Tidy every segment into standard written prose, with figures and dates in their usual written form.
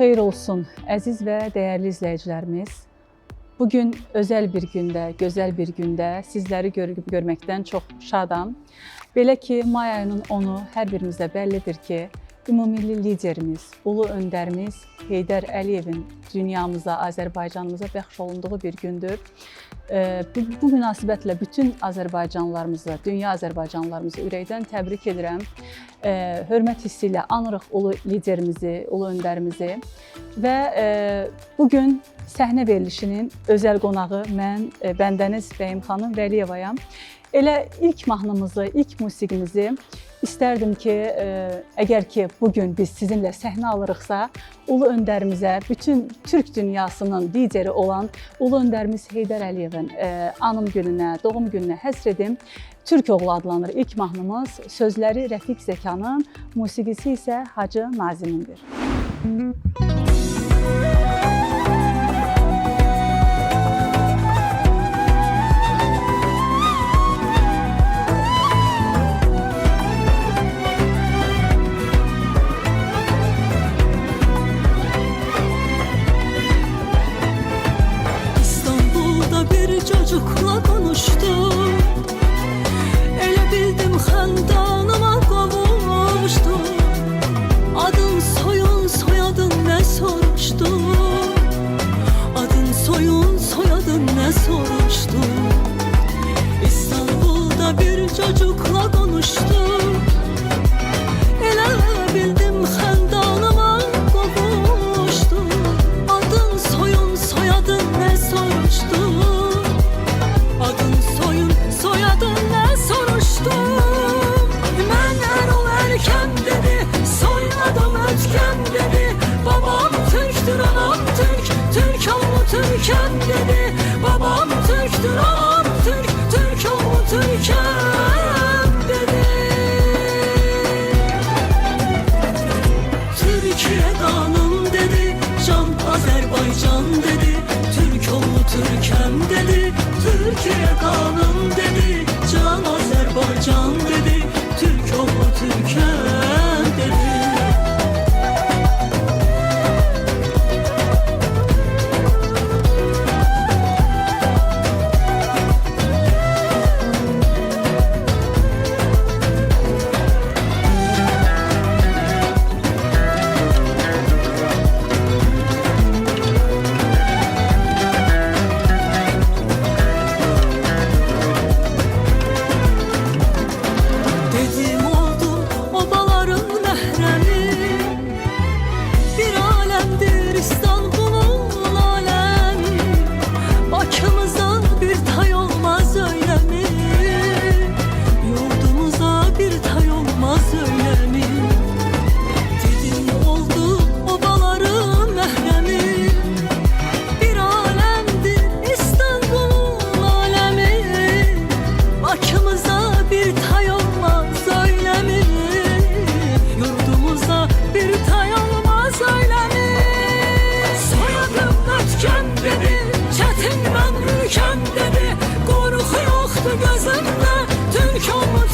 xeyir olsun əziz və dəyərli izləyicilərimiz. Bugün özəl bir gündə, gözəl bir gündə sizləri görməkdən çox şadam. Belə ki, may ayının 10-u hər birimizdə bəllidir ki, ümumilli liderimiz, ulu öndərimiz Heydər Əliyevin dünyamıza, Azərbaycanımıza bəxş olunduğu bir gündür. Bu münasibətlə bütün Azərbaycanlılarımızı, dünya Azərbaycanlılarımızı ürəkdən təbrik edirəm. Hörmət hissi ilə anırıq ulu liderimizi, ulu öndərimizi və bugün səhnə verilişinin özəl qonağı mən, bəndəniz Bəyim xanım Vəliyevayam. Elə ilk mahnımızı, ilk musiqimizi istərdim ki, əgər ki bugün biz sizinlə səhnə alırıqsa, ulu öndərimizə, bütün Türk dünyasının lideri olan ulu öndərimiz Heydər Əliyevin anım gününə, doğum gününə həsr edim. Türk oğlu adlanır ilk mahnımız. Sözləri Rəfiq Zəkanın, musiqisi isə Hacı Nazimindir. Çocukla konuştum, elə bildim xəndanıma qovuşdum. Adın soyun soyadın nə soruşdum, adın soyun soyadın nə soruşdum. İstanbul'da bir çocukla konuştum, elə bildim xəndanıma qovuşdum. Adın soyun soyadın nə soruşdum, soyadın nə soruşdum. Mən Erol Erkən dedi, soyadım Ötkən dedi. Babam Türk'tür, anam Türk, Türk oğlu Türkən dedi. Babam Türk'tür, anam Türk, Türk oğlu Türkən dedi. Türkiye kanım dedi, can Azerbaycan dedi. Türk oğlu Türkən dedi, Türkiye kanım dedi, can Azerbaycan dedi, Türk oğlu Türk'en dedi.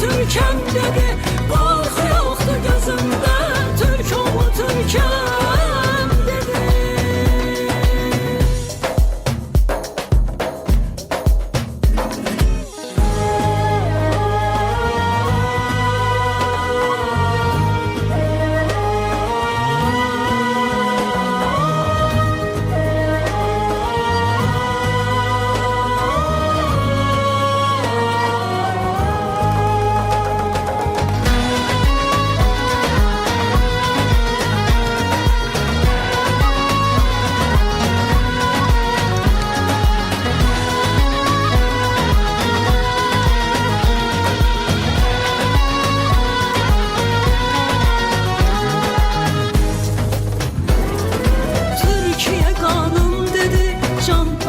Türkən dedi, qorxu yoxdur gözümdə, Türk oğlu Türkən dedi.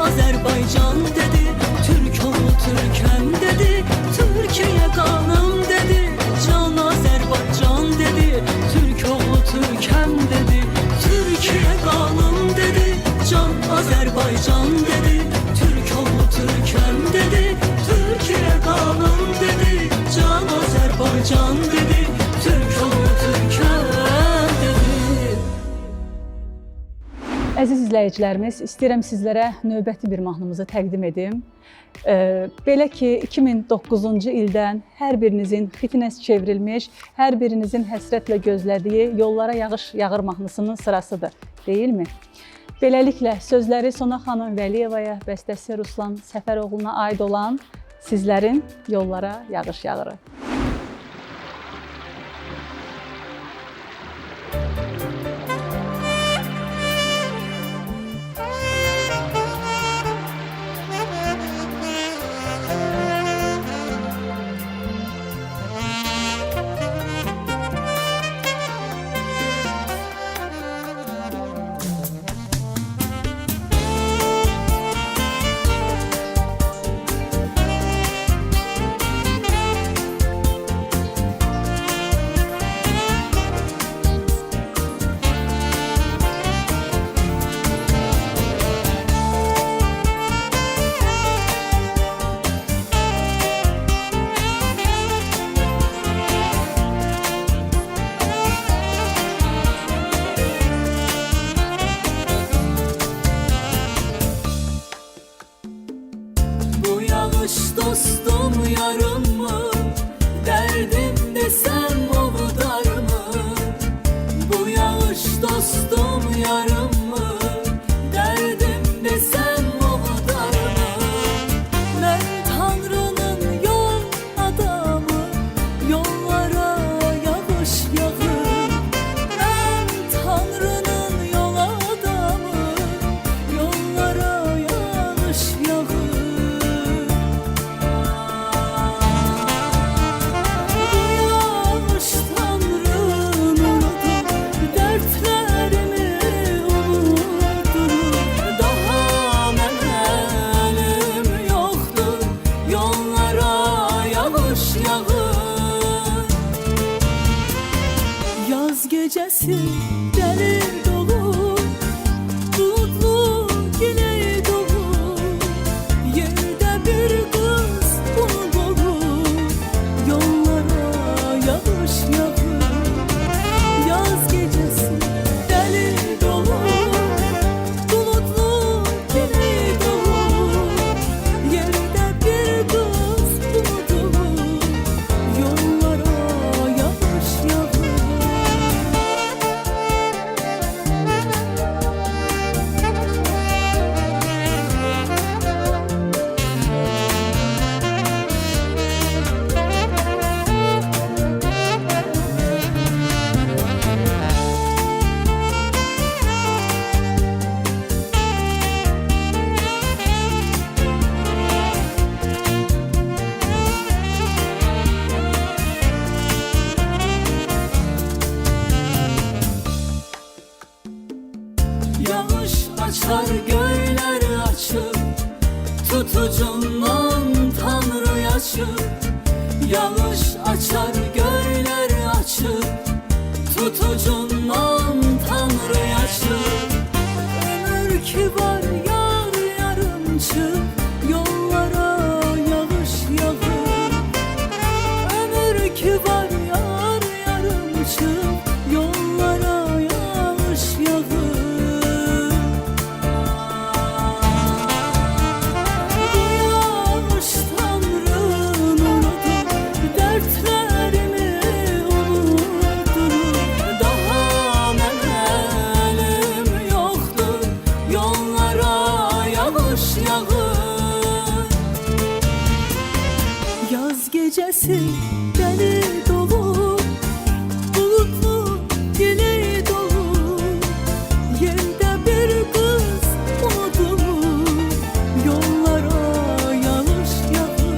Azerbaycan dedi, Türk oğlu Türkən dedi. Türkiye kanım dedi, can Azerbaycan dedi, Türk oğlu Türkən dedi. Türkiye kanım dedi, can Azerbaycan dedi, Türk oğlu Türkən dedi. Türkiye kanım dedi, can Azerbaycan dedi, Türk oğlu Türkən dedi. Əziz izləyicilərimiz, istəyirəm sizlərə növbəti bir mahnımızı təqdim edim. Belə ki, 2009-cu ildən hər birinizin xitinə çevrilmiş, hər birinizin həsrətlə gözlədiyi Yollara Yağış Yağır mahnısının sırasıdır, deyilmi? Beləliklə, sözləri Sona xanım Vəliyevaya, bəstəsi Ruslan Səfəroğluna aid olan sizlərin Yollara Yağış Yağırı. Dostum yarım mı? Derdim desem ovdar mı? Bu yağış dostum yarım mı? Derdim desem ovdar mı? Ben Tanrı'nın yol adamı, yollara yağış yağır. Ben Tanrı'nın yol adamı, yollara yağış yağır. Yaz gecesi deli dolu, bulutlu yine dolu. Yerde bir kız dolu, yollara yağış yağır. Yaz gecesi deli dolu, bulutlu yine dolu. Yerde bir kız dolu, yollara yağış yağır. Yağış açar göyler açıp, tutucundan Tanrı yaşır. Yağış açar göyler açıp, tutucundan Tanrı yaşır. Ömür ki var yar yarımçı, yollara yağış yağır. Ömür ki var yar yarımçı, yollara yağış yağır. Yaz gecesi deli dolu, bulutlu yine dolu. Yerde bir kız umudum, yollara yağış yağır.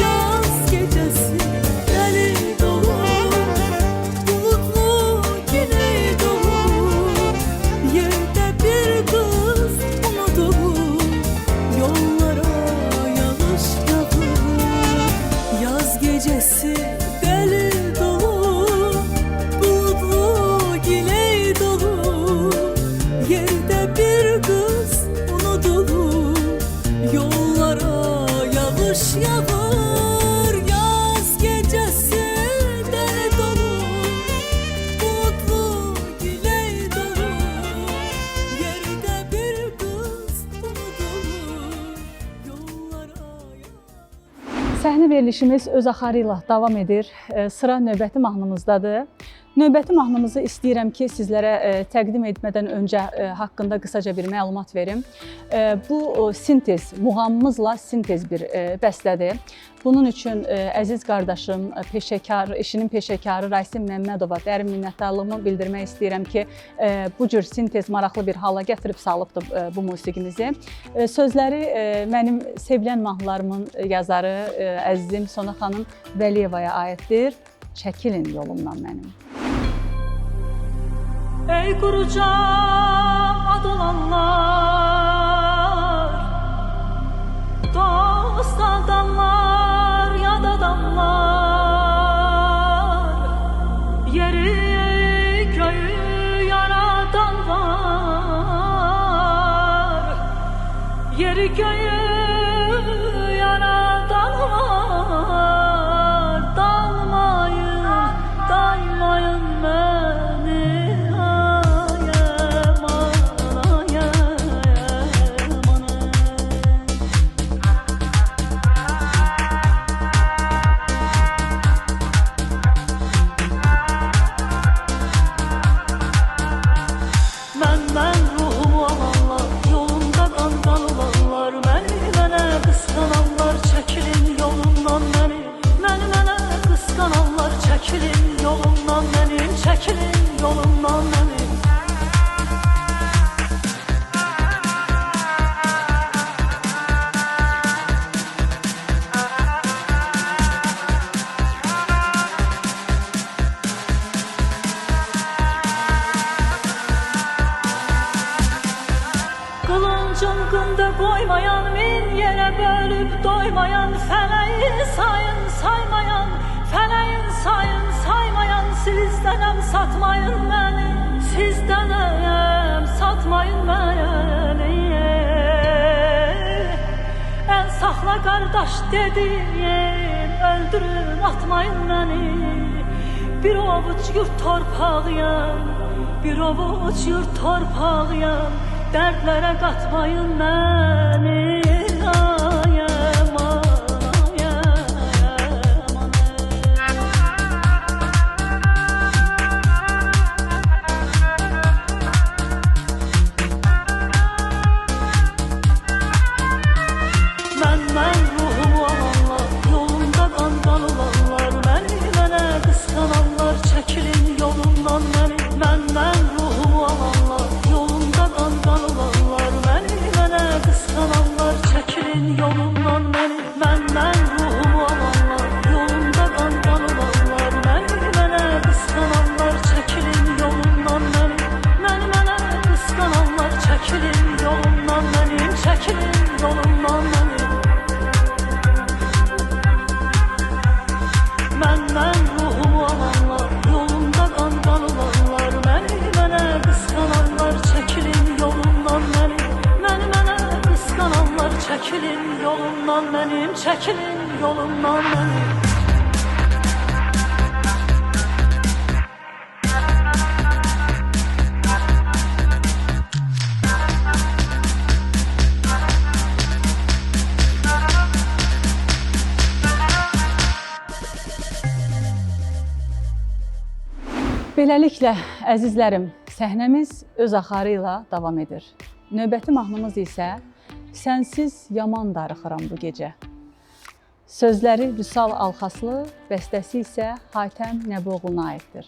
Yaz gecesi deli dolu, bulutlu yine dolu. Yerde bir kız umudum, yollara yağış yağır. Yaz gecesi deli dolu, bulutlu yine dolu. Yerde bir kız unutulur, yollara yağış yağır. Yaz gecesi deli dolu, bulutlu yine dolu. Səhnə verilişimiz öz axarı ilə davam edir. Sıra növbəti mahnımızdadır. Növbəti mahnımızı istəyirəm ki, sizlərə təqdim etmədən öncə haqqında qısaca bir məlumat verim. Bu sintez, muğamımızla sintez bir bəstədir. Bunun üçün əziz qardaşım, peşəkar, işinin peşəkarı Raysim Məmmədova dərin minnətdarlığımı bildirmək istəyirəm ki, bu cür sintez maraqlı bir hala gətirib salıbdır bu musiqimizi. Sözləri mənim sevilən mahnılarımın yazarı əzizim Sona xanım Vəliyevaya aiddir. Çəkilin yolumdan mənim. Ey quruca ad olanlar, dost adamlar, yad adamlar, yeri köyü yaradan var, yeri köyü yaradan var, dalmayın, dalmayın beni. Çəkilin yolumdan mənim, çəkilin yolumdan mənim. Qılıncın qında qoymayan, min yerə bölüb doymayan, fələyi sayın saymayan, fələyin sayın saymayan, sizdənəm satmayın məni, sizdənəm satmayın məni. Ən saxla qardaş dediyim, öldürün atmayın məni. Bir ovuc yurt torpağıyam, bir ovuc yurt torpağıyam, dərdlərə qatmayın məni. Çəkilin yolumdan mənim, çəkilin yolumdan mənim. Beləliklə, əzizlərim, səhnəmiz öz axarı ilə davam edir. Növbəti mahnımız isə Sənsiz yaman darıxıram bu gecə. Sözləri Vüsal Alxaslı, bəstəsi isə Hatəm Nəboğluna aiddir.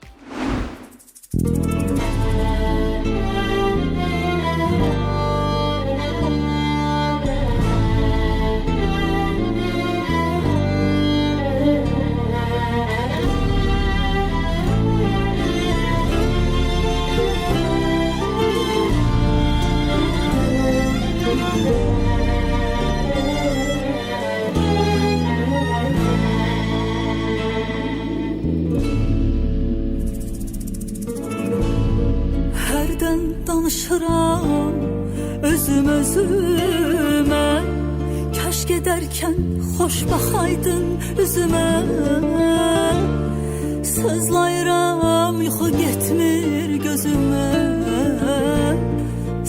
Danışıram özüm özümə, kaş gedərkən xoş baxaydın üzümə. Sızlayıram, yuxu getmir gözümə,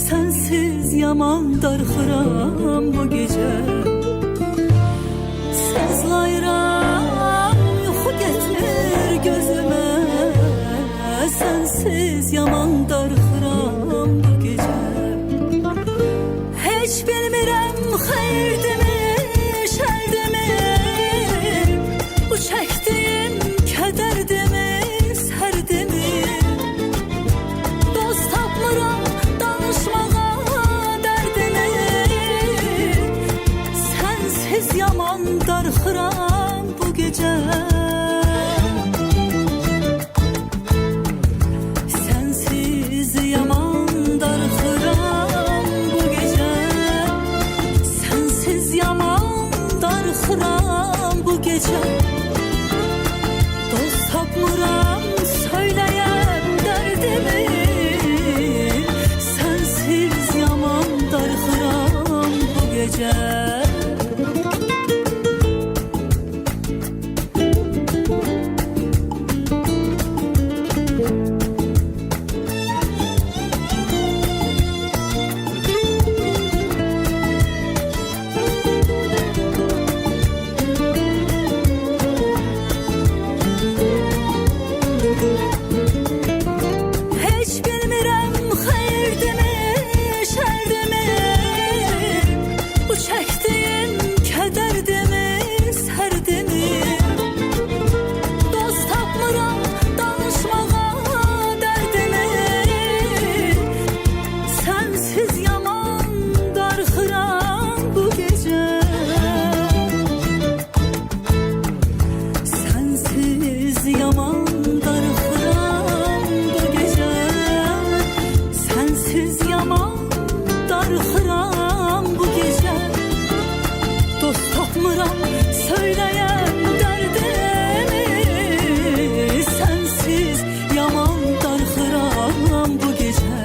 sənsiz yaman darıxıram bu gecə. Sızlayıram Heç bilmirəm xeyrdimi, şərdimi, bu çəkdiyim kədərdimi, sərdimi. Dost tapmıram danışmağa dərdimi, sənsiz yaman darxıram bu gecə. Sənsiz yaman darxıram bu gecə. Sənsiz yaman darxıram bu gecə. Dost tapmıram söyləyəm dərdimi, sənsiz yaman darxıram bu gecə. Heç bilmirəm xeyrdimi, şərdimi, bu çəkdiyim kədərdimi, sərdimi. Dost tapmıram danışmağa dərdimi, sənsiz yaman darxıram bu gecə. Sənsiz yaman darxıram bu gecə. Sənsiz yaman darxıram bu gecə. Dost tapmıram söyləyəm dərdimi, sənsiz yaman darxıram bu gecə.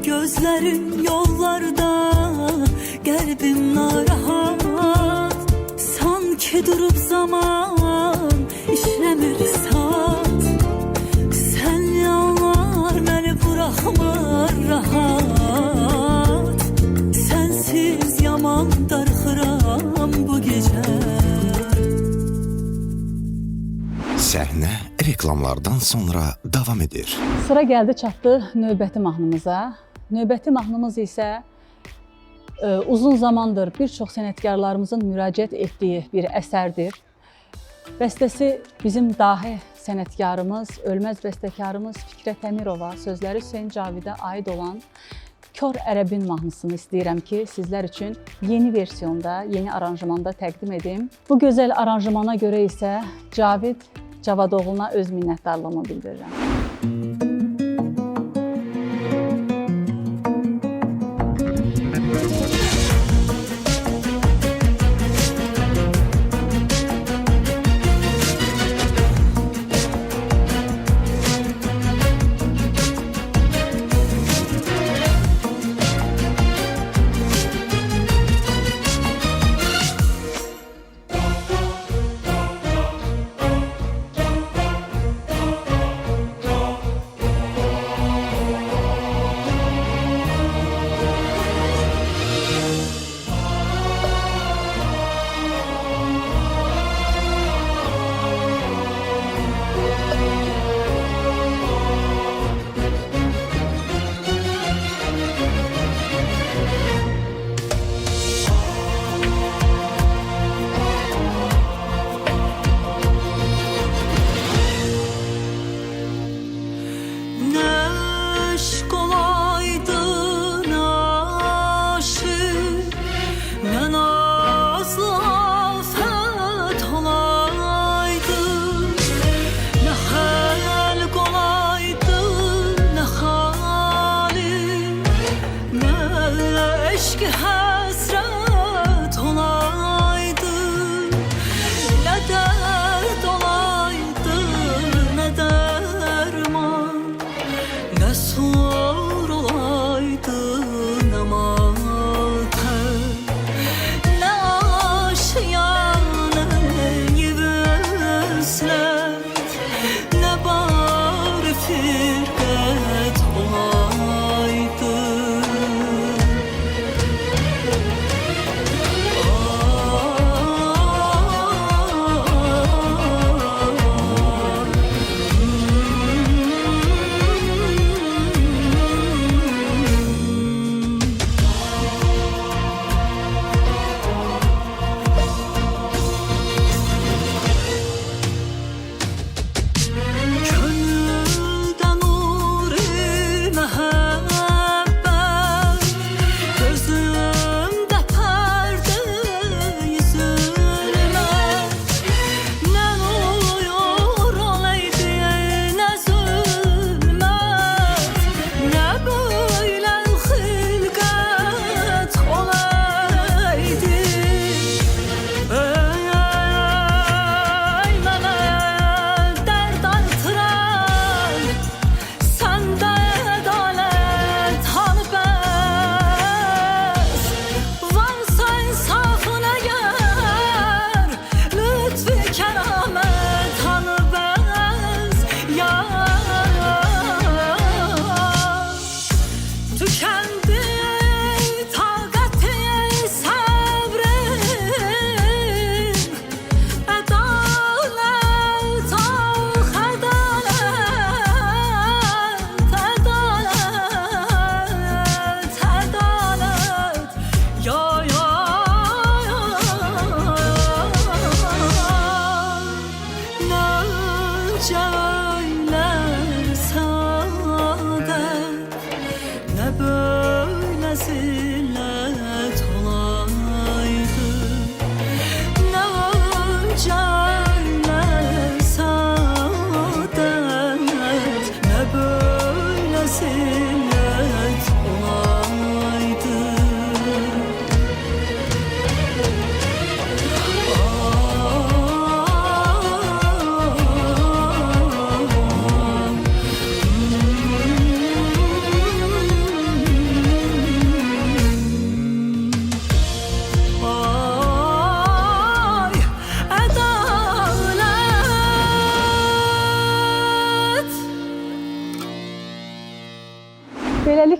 Gözlərin yollarda, qəlbim narahat. Sanki durub zaman, işləmir saat. Sən yanar məni buraxmır rahat. Sənsiz yaman darxıram bu gecə. Səhnə reklamlardan sonra davam edir. Sıra gəldi çatdı növbəti mahnımıza. Növbəti mahnımız isə uzun zamandır bir çox sənətkarlarımızın müraciət etdiyi bir əsərdir. Bəstəsi bizim dahi sənətkarımız, ölməz bəstəkarımız Fikrət Əmirova, sözləri Hüseyn Cavidə aid olan Kor Ərəbin mahnısını istəyirəm ki, sizlər üçün yeni versiyonda, yeni aranjmanda təqdim edim. Bu gözəl aranjmana görə isə Cavid Cavadoğluna öz minnətdarlığımı bildirirəm.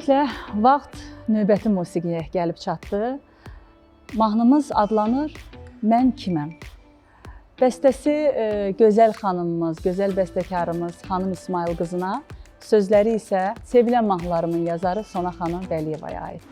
Beləliklə, vaxt növbəti musiqiyə gəlib çatdı. Mahnımız adlanır Mən kiməm? Bəstəsi gözəl xanımımız, gözəl bəstəkarımız xanım İsmayıl qızına, sözləri isə sevilən mahnılarımın yazarı Sona xanım Vəliyevaya aiddir.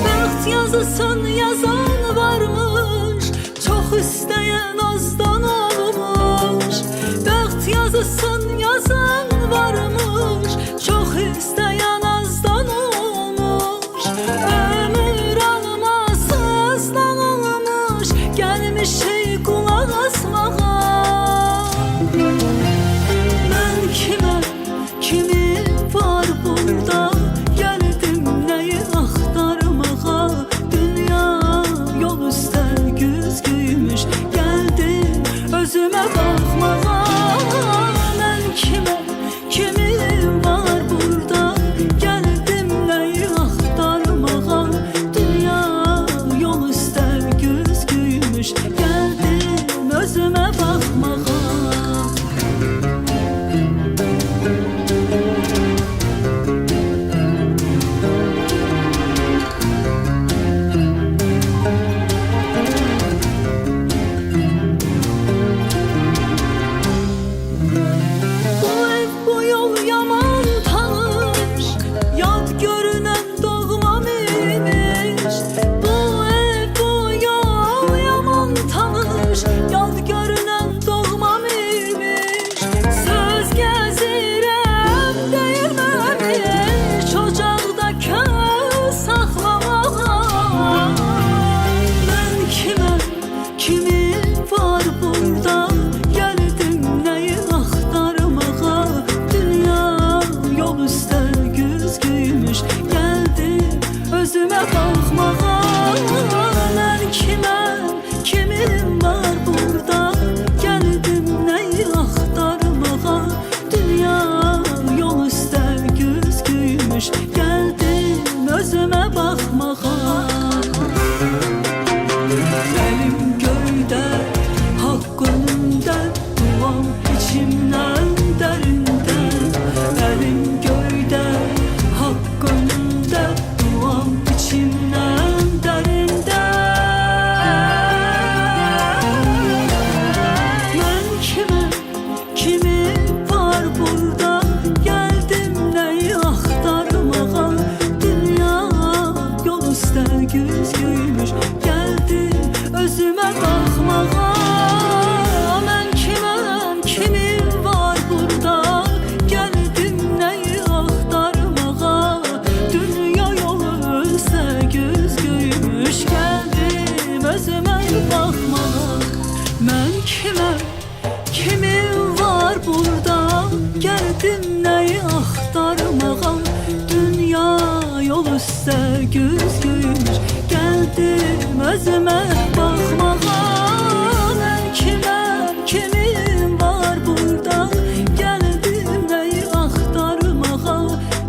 Bəxt yazısın yazan varmış, çox istəyən azdan olmuş. Bəxt yazısın yazan varmış, çox istəyən azdan olmuş. Ömür almasızdan olmuş, gəlmişik qulaq asmağa. Mən kiməm, kimin var burada? Gəldim nəyi axtarmağa. Dünya yol üstə güzgüymüş, gəldim özümə baxmağa. Mən kiməm, kimin var burada? Gəldim nəyi axtarmağa. Dünya yol üstə güzgüymüş, gəldim özümə baxmağa. Bu ev bu yol yaman tanış, yad görünən doğmam imiş. Bu ev bu yol yaman tanış, yad görünən doğmam imiş. Söz gəzirəm deyilməmiş, ocaqda köz saxlamağa. Mən kiməm, kimin var burada? Gəldim nəyi axtarmağa. Dünya yol üstə güzgüymüş, gəldim özümə baxmağa. Mən kiməm, kimin var burada? Gəldim nəyi axtarmağa. Dünya yol üstə güzgüymüş, gəldim özümə baxmağa. Əlim göydə, haqq önündə, duam içimdən dərindən. Əlim göydə, haqq önündə, duam içimdən dərindən. Mən kiməm, kimin var burada? Gəldim nəyi axtarmağa. Dünya yol üstə güzgüymüş, gəldim özümə baxmağa. Mən kiməm, kimin var burada? Gəldim nəyi axtarmağa. Dünya yolu üstə güzgüymüş, gəldim özümə baxmağa. Mən kiməm, kimin var burada? Gəldim nəyi axtarmağa. Dünya yol üstə güzgüymüş, gəldim özümə baxmağa. Mən kiməm, kimin var burada? Gəldim nəyi axtarmağa.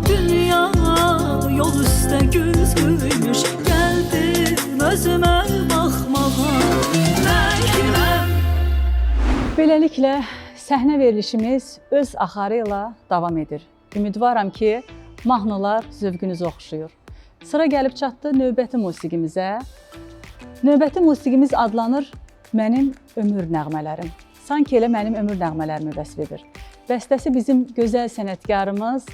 Dünya yol üstə güzgüymüş, gəldim özümə baxmağa. Mən kiməm? Beləliklə, səhnə verilişimiz öz axarı ilə davam edir. Ümidvaram ki, mahnılar zövqünüzə oxşuyur. Sıra gəlib çatdı növbəti musiqimizə. Növbəti musiqimiz adlanır Mənim ömür nəğmələrim. Sanki elə mənim ömür nəğmələrimi vəsf edir. Bəstəsi bizim gözəl sənətkarımız,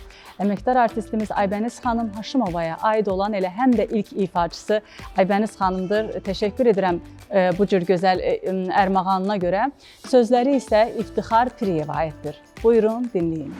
əməkdar artistimiz Aybəniz xanım Haşimovaya aid olan elə həm də ilk ifaçısı Aybəniz xanımdır. Təşəkkür edirəm bu cür gözəl ərmağanına görə. Sözləri isə İftixar Piriyeva aiddir. Buyurun, dinləyin.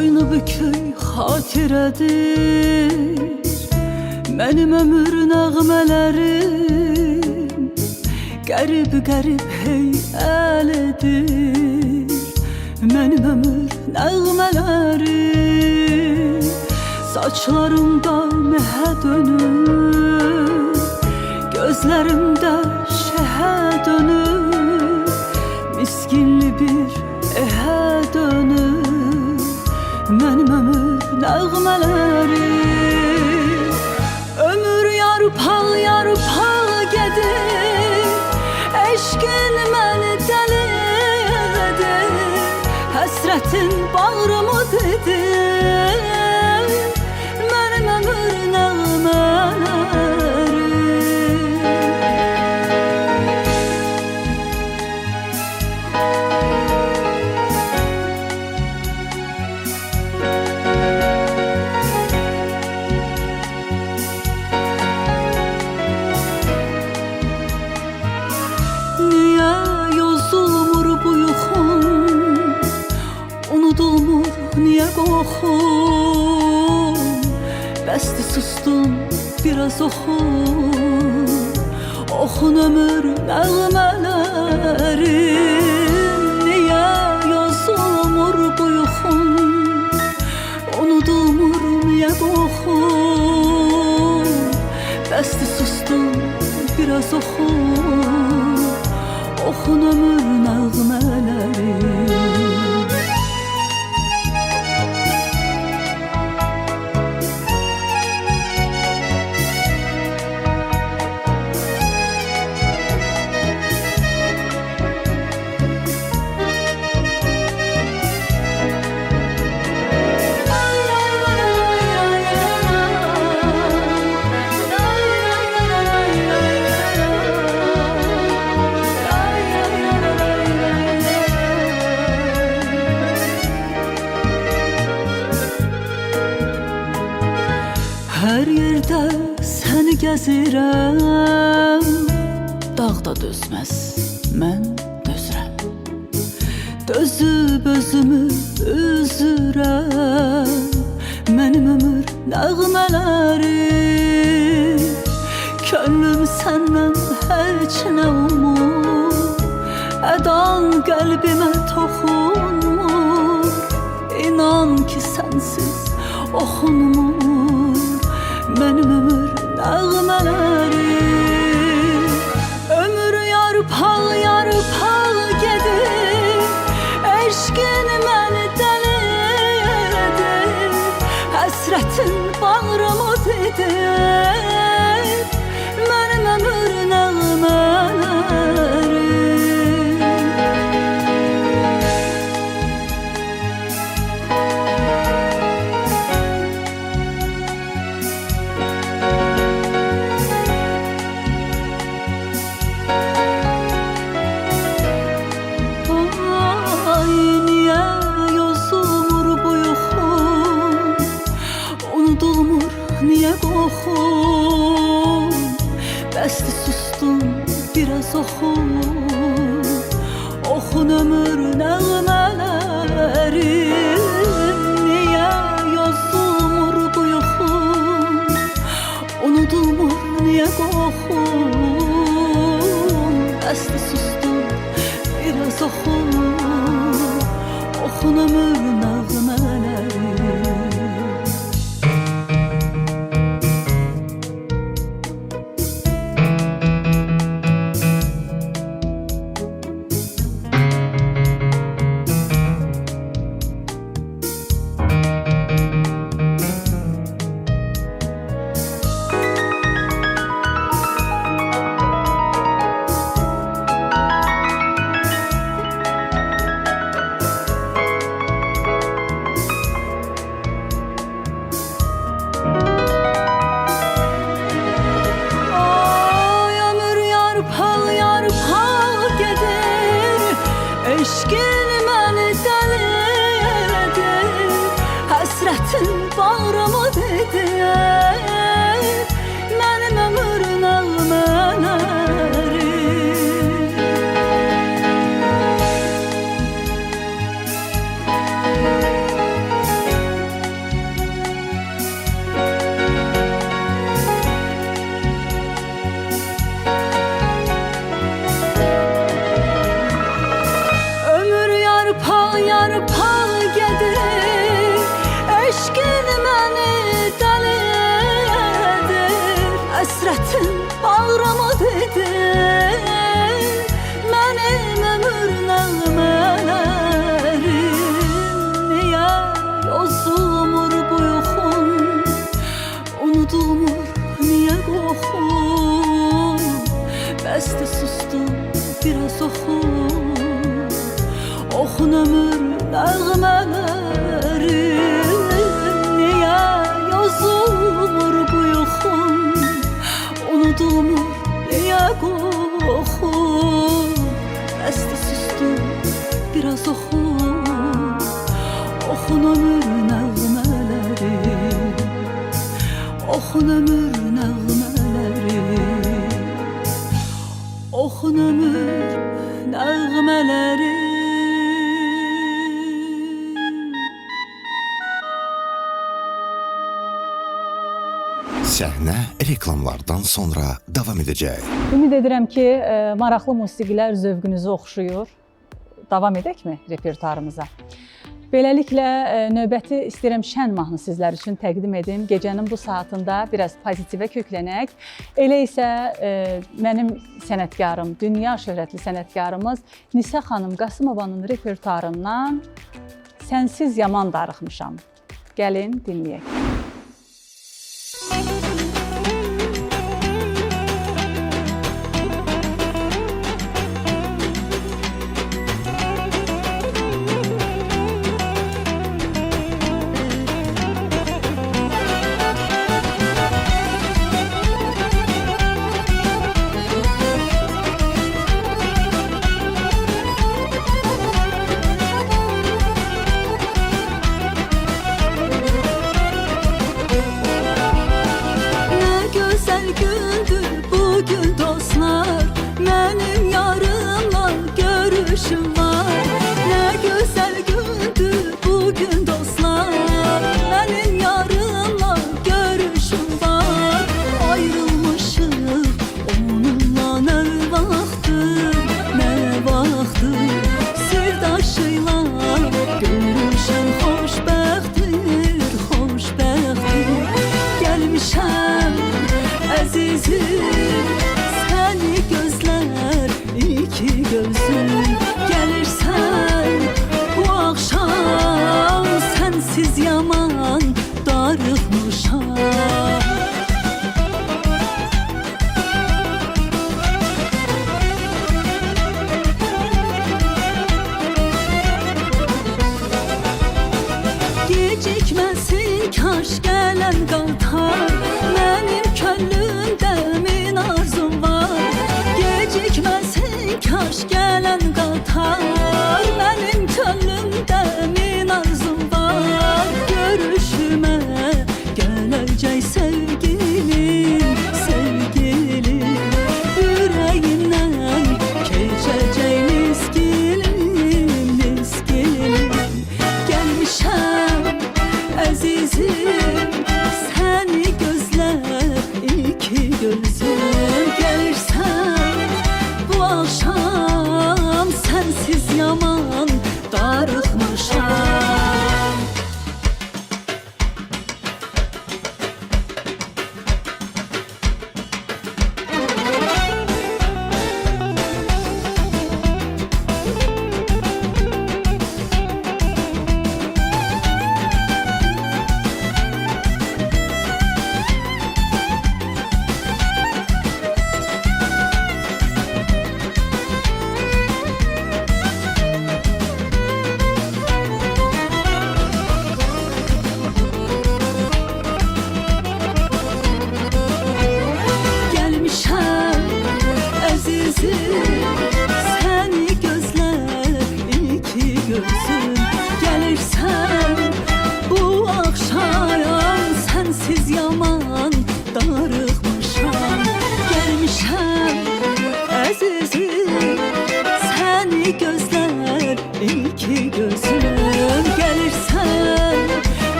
Boynu bükük xatirədir Mənim ömür nəğmələrim Qərib-qərib hey əlidir Mənim ömür nəğmələrim Saçlarımda məhə dönür Gözlərimdə şəhə dönür Miskinli bir ehə dönür Mənim ömür nəğmələrim Ömür yarpaq yarpaq gedir Eşqin məni dəli edir Həsrətin bağrımı dedir Mənim ömür nəğmələrim Niyə yozulmur bu yuxum Unudulmur niyə qoxum Bəsdi sustum biraz oxun Oxun ömür nəğmələrim Niyə yozulmur bu yuxum Unudulmur niyə qoxum Bəsdi sustum biraz oxun Oxun ömür nəğmələrim Hər yerdə səni gəzirəm Dağda dözməz, mən dözürəm Dözüb özümü üzürəm Mənim ömür nəğmələrim Könlüm səndən heç nə umur Ədan qəlbimə toxunmur İnan ki sənsiz oxunmur Mənim ömür nəğmələrim Ömür yarpaq yarpaq gedir Eşqin məni dəli edir Həsrətin bağrımı dedir Mənim ömür nəğmələrim Niyə qoxum Bəsdi sustum biraz oxun Oxun ömür nəğmələrim Niyə yozulmur bu yuxum Unudulmur niyə qoxum Bəsdi sustum biraz oxun Oxun ömür nəğmələrim Həsrətin bağrımı dedi, mənim ömür nəğmələrim. Niyə yazılmır bu yoxun, unudulmur niyə qoxun? Bəsdə sustum, biraz oxun, oxun ömür nəğmələrim. Niyə yazılmır bu yoxun, unudulmur niyə qoxun? Bəsdə sustum, biraz oxun, oxun ömür nəğmələrim. Oxun ömür nəğmələrim. Oxun ömür nəğmələrim. Səhnə reklamlardan sonra davam edəcək. Ümid edirəm ki, maraqlı musiqilər zövqünüzü oxşuyur. Davam edəkmi repertuarımıza? Beləliklə, növbəti istəyirəm şən mahnı sizlər üçün təqdim edim. Gecənin bu saatında biraz pozitivə köklənək. Elə isə mənim sənətkarım, dünya şöhrətli sənətkarımız Nisə xanım Qasımovanın repertuarından Sənsiz yaman darıxmışam. Gəlin, dinləyək.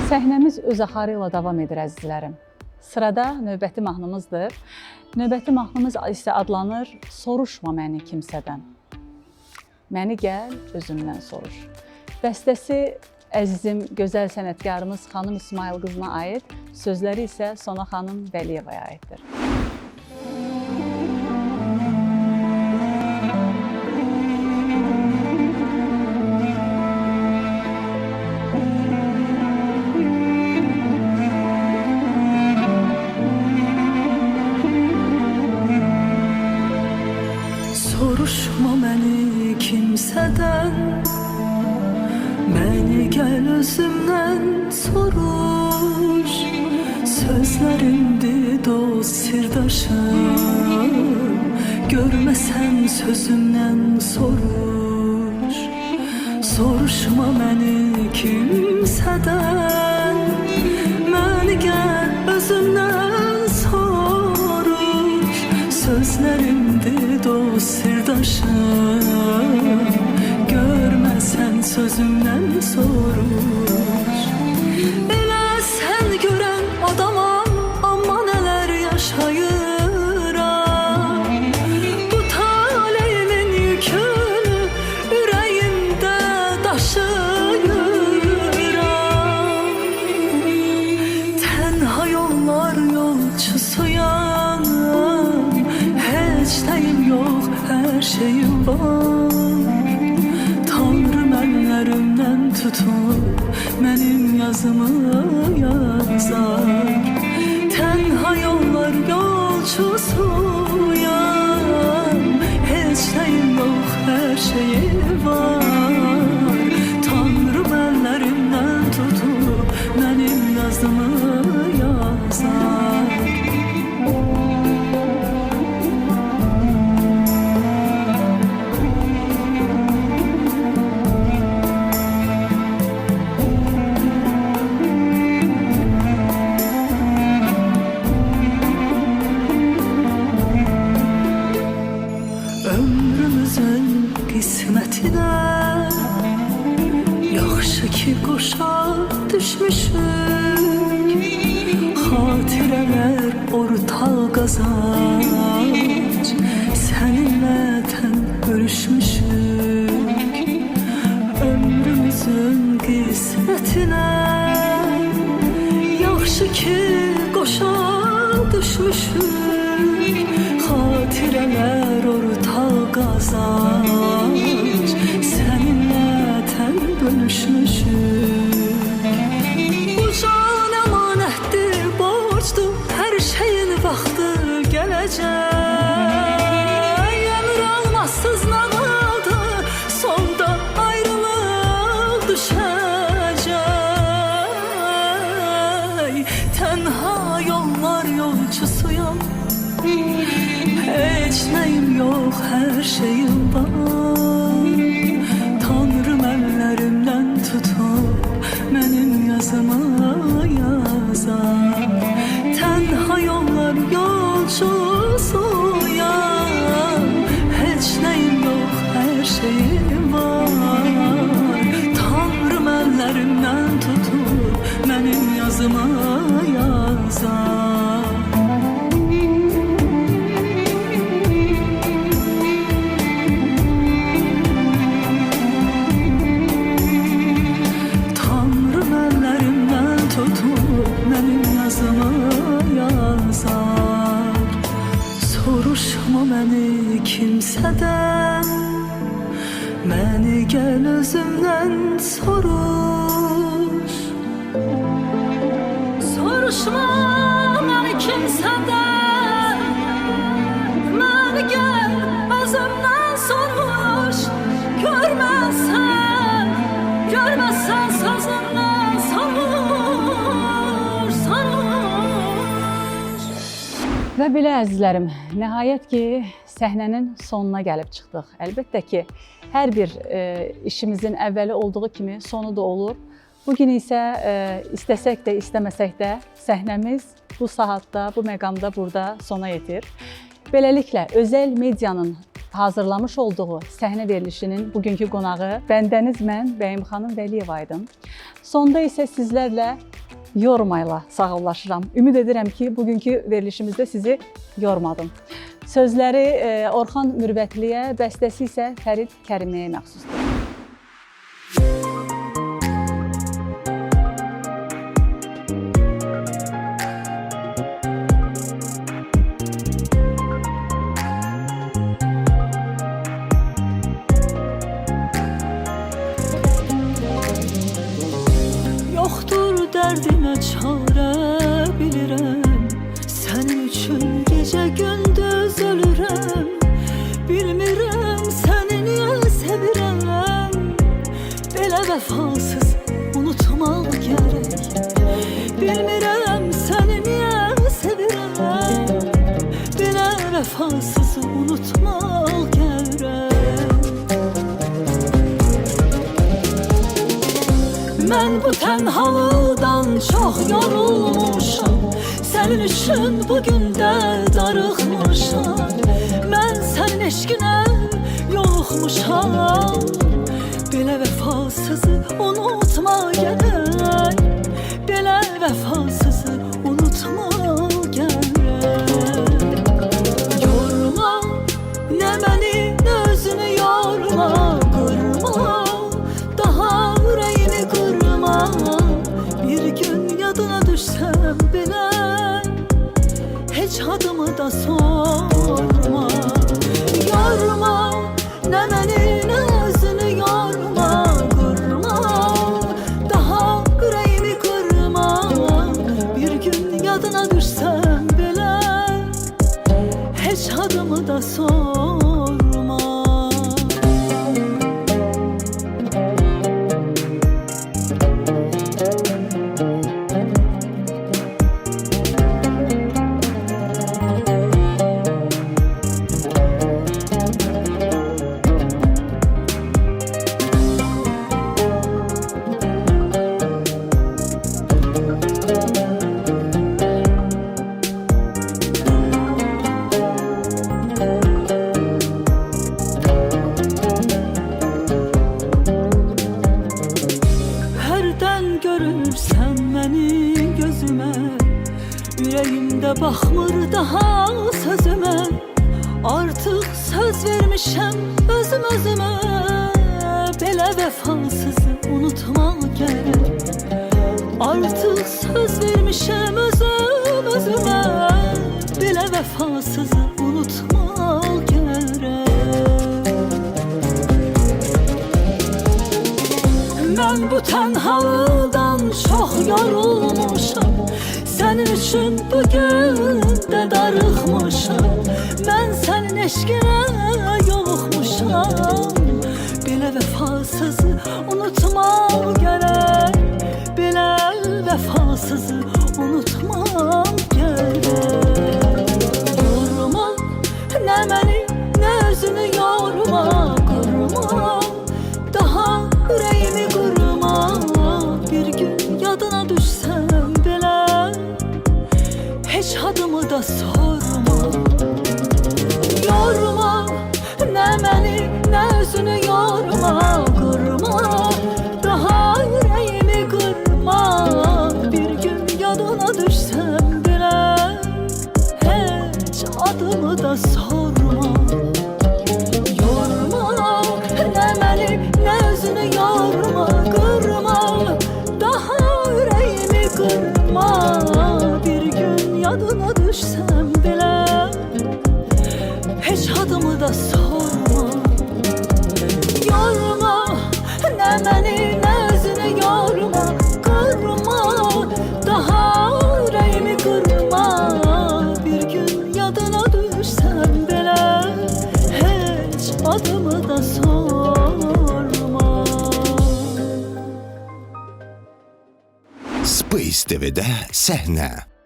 Səhnəmiz öz axarı ilə davam edir əzizlərim. Sırada növbəti mahnımızdır. Növbəti mahnımız isə adlanır Soruşma məni kimsədən. Məni gəl özümdən soruş. Bəstəsi əzizim, gözəl sənətkarımız xanım İsmail qızına aid, sözləri isə Sona xanım Vəliyevaya aiddir. Soruşma məni kimsədən, məni gəl özümdən soruş. Sözlərimdir dost sirdaşım, görməsən sözümdən soruş. Soruşma məni kimsədən, məni gəl özümdən soruş. Sözlərimdir dost sirdaşım, görməsən sözümdən soruş. Elə sən görən adamam, amma nələr yaşayıram. Bu taleyimin yükünü ürəyimdə daşıyıram. Tənha yollar yolçusuyam, heç nəyim yox, hər şeyim var. Tanrım əllərimdən tutub mənim yazımı yazar. Tənha yollar yolçusuyam, heç nəyim yox, hər şeyim var. Tanrım əllərimdən tutub mənim yazımı yazar. Ömrümüzün qismətinə yaxşı ki qoşa düşmüşük. Xatirələr ortal qazanc, səninlə tən bölüşmüşük. Ömrümüzün qismətinə yaxşı ki qoşa düşmüşük. Xatirələr ortal qazanc, səninlə tən bölüşmüşük. Bu can əmanətdir, borcdur, hər şeyin vaxtı gələcək. Əmr almazsız nağıldır, sonda ayrılıq düşəcək. Tənha yollar yolçusuyam, heç nəyim yox, hər şeyim var. Tanrım əllərimdən tutub mənim yazımı yazar. Tənha yollar yolçusuyam, heç nəyim yox, hər şeyim var. Tanrım əllərimdən tutub mənim yazımı yazar. Soruşma məni kimsədən, məni gəl özümdən soruş. Soruşma məni kimsədən, məni gəl özümdən soruş. Görməsən sözümdən soruş, soruş. Və belə əzizlərim, nəhayət ki, səhnənin sonuna gəlib çıxdıq. Əlbəttə ki, hər bir işimizin əvvəli olduğu kimi sonu da olur. Bugün isə istəsək də, istəməsək də səhnəmiz bu saatda, bu məqamda burada sona yetir. Beləliklə, özəl medianın hazırlamış olduğu səhnə verilişinin bugünkü qonağı bəndəniz mən, Bəyim xanım Vəliyeva idim. Sonda isə sizlərlə yormayla sağollaşıram. Ümid edirəm ki, bugünkü verilişimizdə sizi yormadım. Sözləri Orxan Mürvətliyə, bəstəsi isə Fərid Kəriməyə məxsusdur. Yoxdur dərdimə çarə bilirəm, sənin üçün gecə gündüz ölürəm. Bilmirəm səni niyə sevirəm, belə vəfasız unutmaq gərək. Bilmirəm səni niyə sevirəm, belə vəfasız unutmaq gərək. Mən bu tənhalıqdan çox yorulmuşam, sənin üçün bugün də darıxmışam. Mən sənin eşqinə yoluxmuşam, belə vəfasızı unutma gərək, belə vəfasızı unutma gərək. Yorma, nə məni, nə özünü yorma, qırma, daha ürəyimi qırma. Bir gün yadına düşsəm belə, heç adımı da sorma. Yorma, nə məni, nə özünü yorma, qırma, daha ürəyimi qırma. Bir gün yadına düşsəm belə, heç adımı da sorma. Görürsən məni gözümə, ürəyimdə baxmır daha sözümə. Artıq söz vermişəm özümə, belə vəfasızı unutmaq gərək. Artıq söz vermişəm özümə, belə vəfasızı unutmaq gərək. Mən bu tənhalıqdan çox yorulmuşam, sənin üçün bugün də darıxmışam. Mən sənin eşqinə yoluxmuşam, belə vəfasızı unutmaq gərək, belə vəfasızı unutmaq gərək. Yorma, nə məni, nə özünü yorma, qırma, daha ürəyimi qırma. Bir gün yadına düşsəm belə, heç adımı da sorma. Yorma, nə məni, nə özünü yorma, qırma, daha ürəyimi qırma. Bir gün yadına düşsəm belə, heç adımı da sorma. Yorma, nə məni, nə özünü yorma, qırma, daha ürəyimi qırma. Bir gün yadına düşsəm belə, heç adımı da sorma. Yorma, nə məni, nə özünü yorma, qırma, daha ürəyimi qırma. Bir gün yadına düşsəm belə, heç adımı da sorma. Space TV'də səhnə.